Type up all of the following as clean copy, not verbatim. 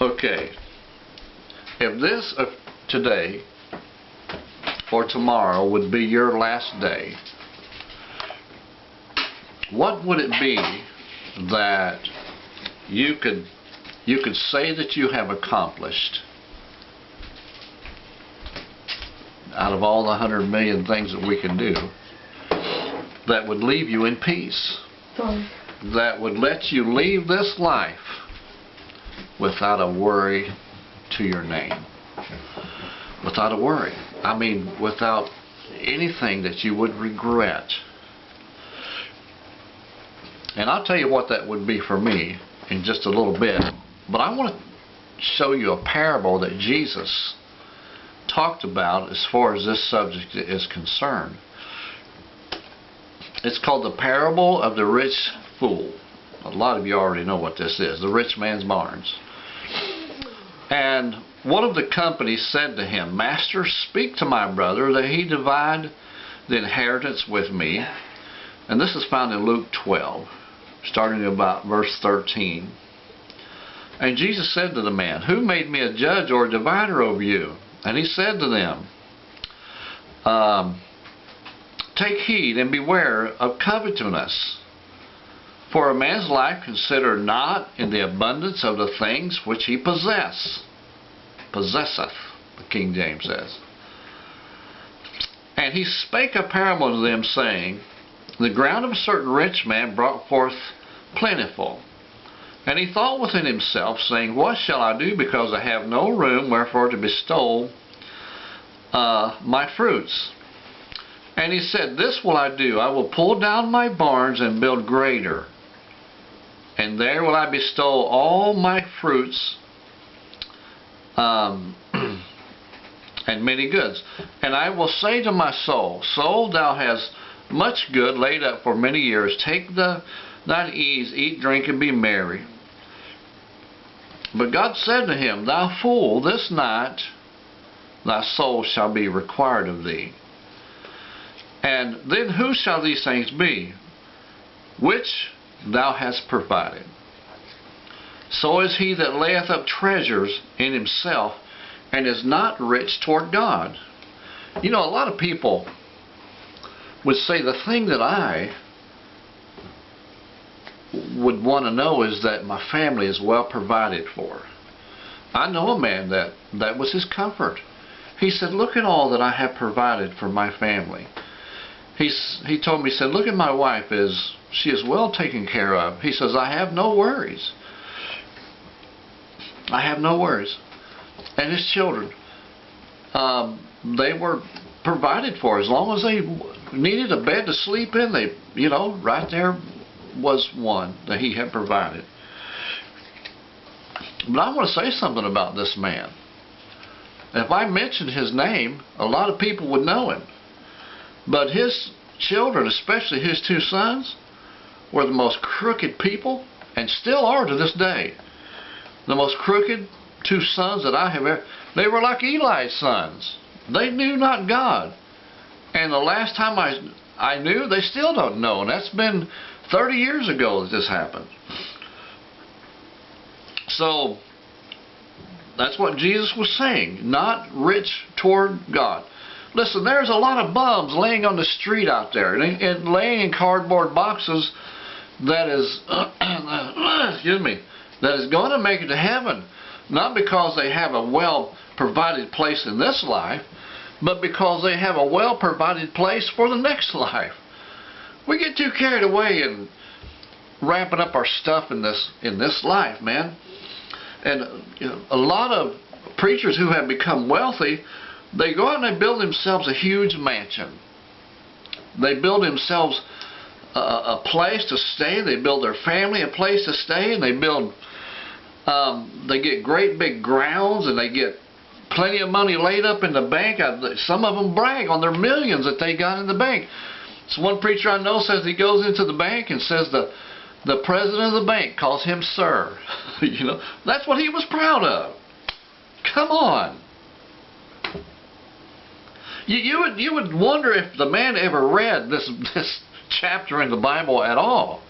Okay. If this today or tomorrow would be your last day, what would it be that you could say that you have accomplished out of all the 100 million things that we can do that would leave you in peace? That would let you leave this life without a worry to your name. Without a worry. I mean, without anything that you would regret. And I'll tell you what that would be for me in just a little bit. But I want to show you a parable that Jesus talked about as far as this subject is concerned. It's called the parable of the rich fool. A lot of you already know what this is. The rich man's barns. And one of the company said to him, Master, speak to my brother that he divide the inheritance with me. And this is found in Luke 12, starting about verse 13. And Jesus said to the man, Who made me a judge or a divider over you? And he said to them, Take heed and beware of covetousness. For a man's life consider not in the abundance of the things which he possesseth, the King James says. And he spake a parable to them, saying, The ground of a certain rich man brought forth plentiful. And he thought within himself, saying, What shall I do, because I have no room wherefore to bestow my fruits? And he said, This will I do, I will pull down my barns and build greater. And there will I bestow all my fruits and many goods. And I will say to my soul, Soul, thou hast much good laid up for many years. Take thine ease, eat, drink, and be merry. But God said to him, Thou fool, this night thy soul shall be required of thee. And then who shall these things be, which thou hast provided? So is he that layeth up treasures in himself, and is not rich toward God. You know, a lot of people would say the thing that I would want to know is that my family is well provided for. I know a man that was his comfort. He said, Look at all that I have provided for my family. He told me, he said, Look at my wife, she is well taken care of. He says, I have no worries. I have no worries. And his children, they were provided for as long as they needed a bed to sleep in. They, right there was one that he had provided. But I want to say something about this man. If I mentioned his name, a lot of people would know him. But his children, especially his two sons, were the most crooked people, and still are to this day. The most crooked two sons that I have ever... They were like Eli's sons. They knew not God. And the last time I knew, they still don't know. And that's been 30 years ago that this happened. So, that's what Jesus was saying. Not rich toward God. Listen, there's a lot of bums laying on the street out there and laying in cardboard boxes that is, excuse me, that is going to make it to heaven. Not because they have a well-provided place in this life, but because they have a well-provided place for the next life. We get too carried away in wrapping up our stuff in this life, man. And a lot of preachers who have become wealthy, they go out and they build themselves a huge mansion. They build themselves a place to stay. They build their family a place to stay, and they get great big grounds, and they get plenty of money laid up in the bank. Some of them brag on their millions that they got in the bank. So one preacher I know says he goes into the bank and says the president of the bank calls him sir. That's what he was proud of. Come on. You would wonder if the man ever read this chapter in the Bible at all.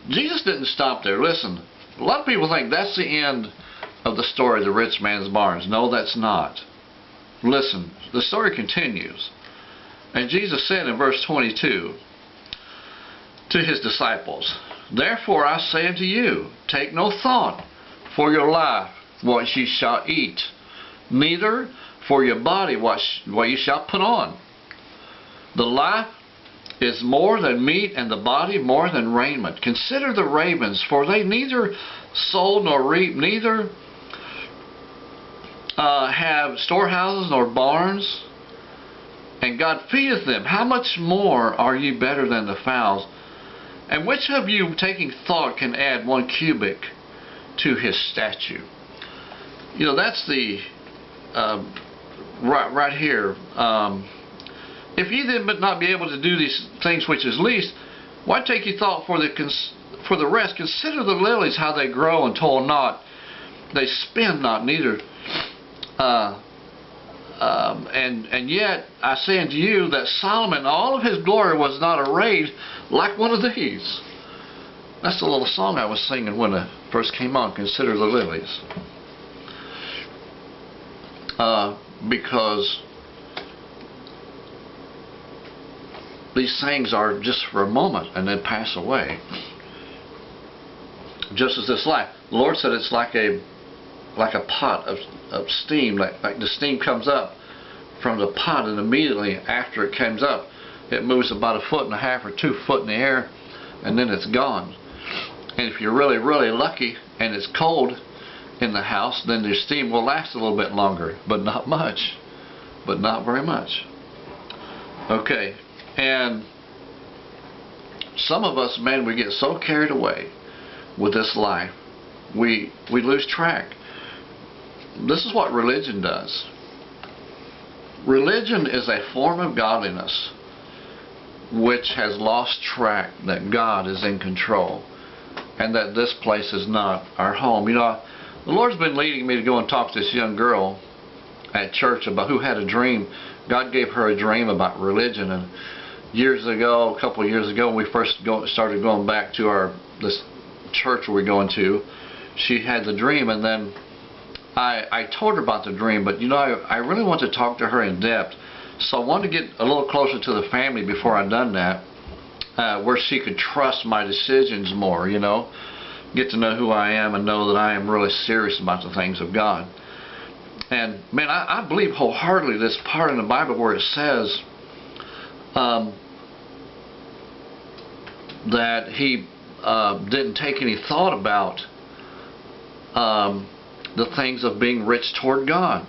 Jesus didn't stop there. Listen, a lot of people think that's the end of the story of the rich man's barns. No, that's not. Listen, the story continues. And Jesus said in verse 22 to his disciples, "Therefore I say unto you, take no thought for your life, what ye shall eat, neither for your body what ye shall put on. The life is more than meat, and the body more than raiment. Consider the ravens, for they neither sow nor reap, neither have storehouses nor barns, and God feedeth them. How much more are ye better than the fowls? And which of you, taking thought, can add 1 cubit to his stature?" You know, that's the right here. "If ye then but not be able to do these things which is least, why take ye thought for the rest? Consider the lilies, how they grow and toil not, they spin not, neither. And yet I say unto you that Solomon in all of his glory was not arrayed like one of these." That's the little song I was singing when it first came on, "Consider the lilies." Because these things are just for a moment and then pass away. Just as this life. The Lord said it's like a pot of steam, like the steam comes up from the pot, and immediately after it comes up, it moves about 1.5 feet or 2 feet in the air, and then it's gone. And if you're really, really lucky and it's cold in the house, then your steam will last a little bit longer, but not much, but not very much. Okay, and some of us, man, we get so carried away with this life, we lose track. This is what religion does. Religion is a form of godliness which has lost track that God is in control and that this place is not our home. You know, the Lord's been leading me to go and talk to this young girl at church about who had a dream. God gave her a dream about religion, and years ago, a couple of years ago, when we first started going back to this church we're going to, she had the dream, and then I told her about the dream, but you know, I really want to talk to her in depth, so I wanted to get a little closer to the family before I done that, where she could trust my decisions more, you know, get to know who I am and know that I am really serious about the things of God. And man, I believe wholeheartedly this part in the Bible where it says that he didn't take any thought about the things of being rich toward God,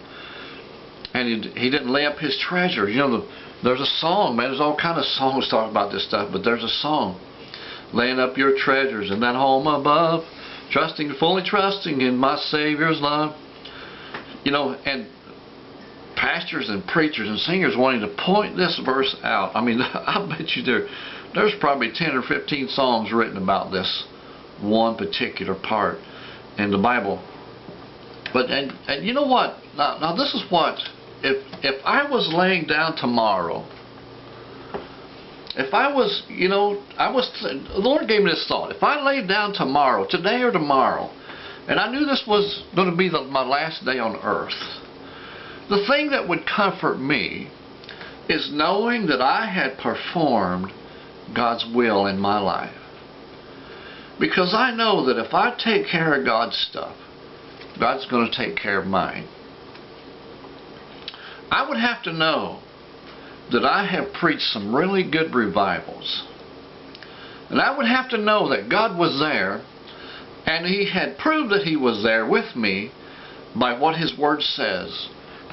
and he didn't lay up his treasure. You know, there's a song, man. There's all kind of songs talking about this stuff, but there's a song, laying up your treasures in that home above, fully trusting in my Savior's love. You know, and pastors and preachers and singers wanting to point this verse out. I mean, I bet you there's probably 10 or 15 songs written about this one particular part in the Bible. But and you know what? Now this is what, if I was laying down tomorrow, if I was, you know, the Lord gave me this thought. If I laid down tomorrow, today or tomorrow, and I knew this was going to be my last day on earth, the thing that would comfort me is knowing that I had performed God's will in my life. Because I know that if I take care of God's stuff, God's going to take care of mine. I would have to know that I have preached some really good revivals. And I would have to know that God was there, and He had proved that He was there with me by what His Word says,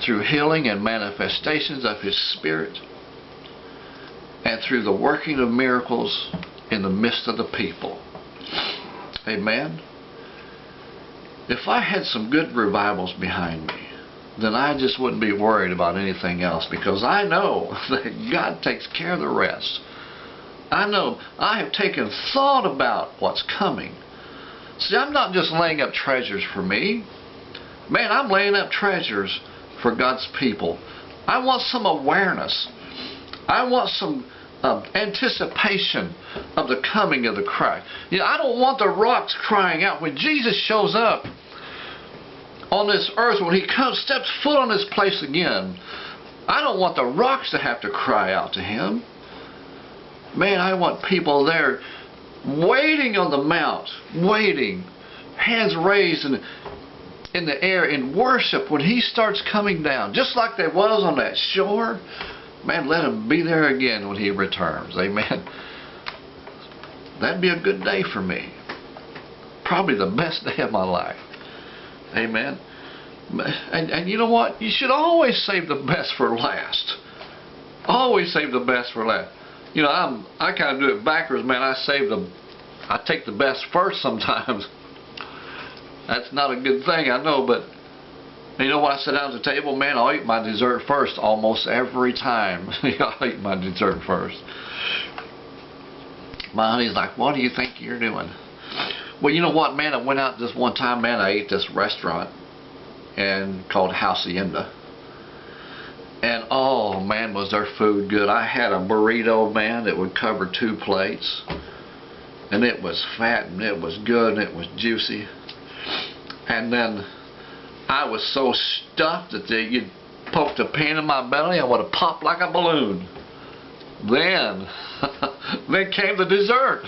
through healing and manifestations of His Spirit, and through the working of miracles in the midst of the people. Amen? If I had some good revivals behind me, then I just wouldn't be worried about anything else, because I know that God takes care of the rest. I know I have taken thought about what's coming. See, I'm not just laying up treasures for me. Man, I'm laying up treasures for God's people. I want some awareness. I want some anticipation of the coming of the Christ. You know, I don't want the rocks crying out. When Jesus shows up on this earth, when He comes, steps foot on this place again, I don't want the rocks to have to cry out to Him. Man, I want people there waiting on the mount, waiting, hands raised in the air in worship when He starts coming down, just like there was on that shore. Man, let Him be there again when He returns. Amen. That'd be a good day for me. Probably the best day of my life. Amen. And you know what? You should always save the best for last. Always save the best for last. You know, I kind of do it backwards, man. I take the best first sometimes. That's not a good thing, I know, but you know, when I sit down at the table, man, I'll eat my dessert first almost every time. I'll eat my dessert first. My honey's like, what do you think you're doing? Well, you know what, man, I went out this one time, man, I ate this restaurant called Hacienda. And oh, man, was their food good. I had a burrito, man, that would cover 2 plates. And it was fat, and it was good, and it was juicy. And then I was so stuffed that you'd poked a pin in my belly, I would have popped like a balloon. Then came the dessert.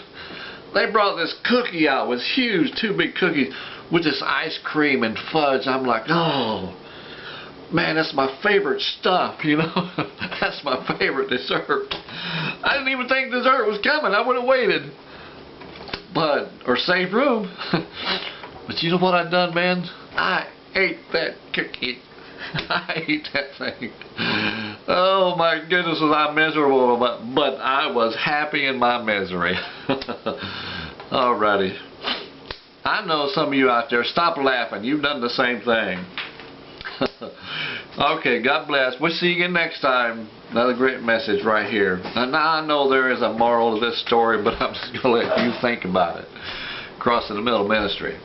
They brought this cookie out. It was huge, 2 big cookies with this ice cream and fudge. I'm like, oh, man, that's my favorite stuff, you know. That's my favorite dessert. I didn't even think dessert was coming. I would have waited. Or saved room. But you know what I done, man? I ate that cookie. I ate that thing. Oh my goodness, was I miserable, but I was happy in my misery. Alrighty. I know some of you out there, stop laughing. You've done the same thing. Okay, God bless. We'll see you again next time. Another great message right here. And now I know there is a moral to this story, but I'm just going to let you think about it. Crossing the Middle Ministry.